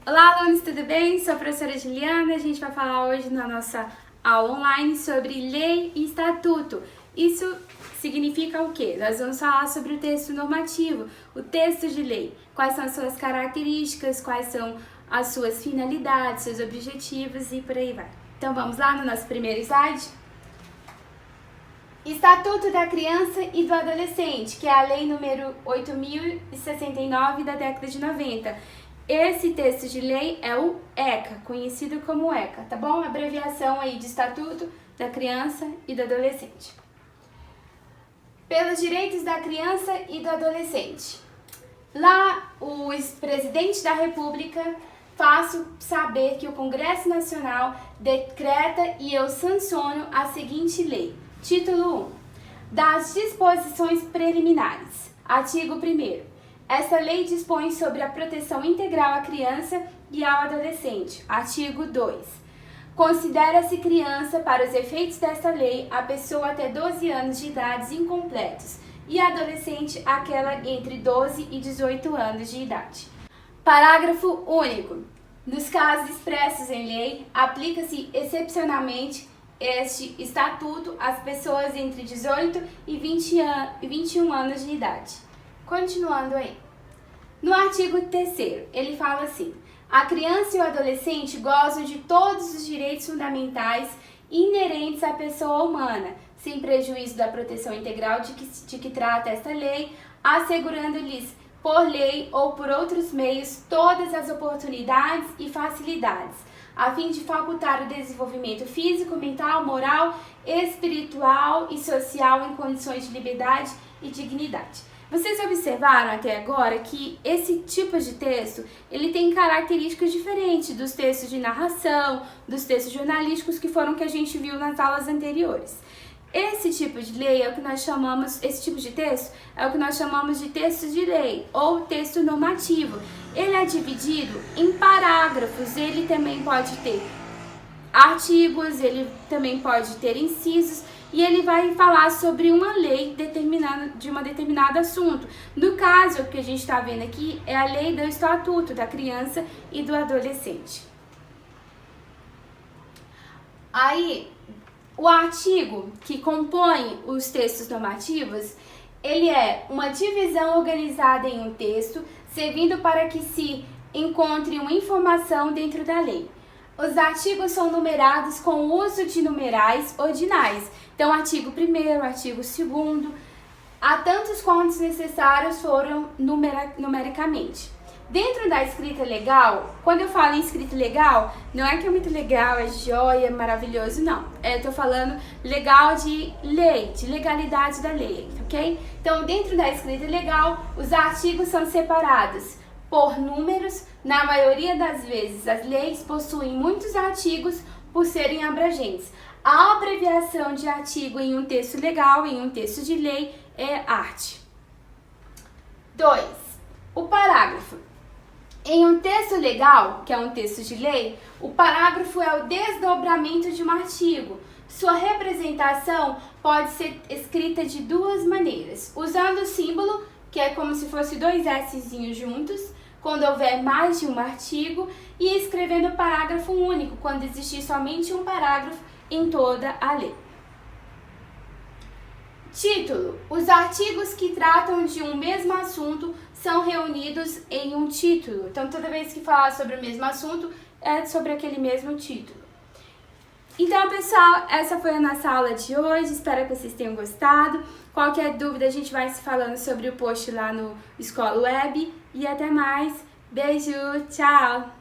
Olá, alunos, tudo bem? Sou a professora Juliana. A gente vai falar hoje na nossa aula online sobre lei e estatuto. Isso significa o quê? Nós vamos falar sobre o texto normativo, o texto de lei. Quais são as suas características, quais são as suas finalidades, seus objetivos e por aí vai. Então vamos lá no nosso primeiro slide. Estatuto da Criança e do Adolescente, que é a lei número 8.069 da década de 90. Esse texto de lei é o ECA, conhecido como ECA, tá bom? Abreviação aí de Estatuto da Criança e do Adolescente. Pelos direitos da criança e do adolescente. Lá, o ex-presidente da República faz saber que o Congresso Nacional decreta e eu sanciono a seguinte lei. Título 1. Das disposições preliminares. Artigo 1º. Esta lei dispõe sobre a proteção integral à criança e ao adolescente. Artigo 2. Considera-se criança, para os efeitos desta lei, a pessoa até 12 anos de idade incompletos e adolescente aquela entre 12 e 18 anos de idade. Parágrafo único. Nos casos expressos em lei, aplica-se excepcionalmente este estatuto às pessoas entre 18 e 21 anos de idade. Continuando aí. No artigo 3º, ele fala assim: a criança e o adolescente gozam de todos os direitos fundamentais inerentes à pessoa humana, sem prejuízo da proteção integral de que trata esta lei, assegurando-lhes por lei ou por outros meios todas as oportunidades e facilidades, a fim de facultar o desenvolvimento físico, mental, moral, espiritual e social em condições de liberdade e dignidade. Vocês observaram até agora que esse tipo de texto, ele tem características diferentes dos textos de narração, dos textos jornalísticos que a gente viu nas aulas anteriores. Esse tipo de lei é o que nós chamamos, esse tipo de texto é o que nós chamamos de texto de lei ou texto normativo. Ele é dividido em parágrafos, ele também pode ter artigos, ele também pode ter incisos e ele vai falar sobre uma lei de um determinado assunto. No caso, o que a gente está vendo aqui é a lei do Estatuto da Criança e do Adolescente. Aí, o artigo que compõe os textos normativos, ele é uma divisão organizada em um texto, servindo para que se encontre uma informação dentro da lei. Os artigos são numerados com o uso de numerais ordinais. Então, artigo 1º, artigo 2º, há tantos quantos necessários foram numericamente. Dentro da escrita legal, quando eu falo em escrita legal, não é que é muito legal, é joia, é maravilhoso, não. Eu tô falando legal de lei, de legalidade da lei, ok? Então, dentro da escrita legal, os artigos são separados por números. Na maioria das vezes, as leis possuem muitos artigos por serem abrangentes. A abreviação de artigo em um texto legal, em um texto de lei, é art. 2. O parágrafo. Em um texto legal, que é um texto de lei, o parágrafo é o desdobramento de um artigo. Sua representação pode ser escrita de duas maneiras, usando o símbolo, que é como se fosse dois Szinhos juntos, quando houver mais de um artigo, e escrevendo parágrafo único, quando existir somente um parágrafo em toda a lei. Título. Os artigos que tratam de um mesmo assunto são reunidos em um título. Então, toda vez que falar sobre o mesmo assunto, é sobre aquele mesmo título. Então, pessoal, essa foi a nossa aula de hoje. Espero que vocês tenham gostado. Qualquer dúvida, a gente vai se falando sobre o post lá no Escola Web. E até mais. Beijo, tchau!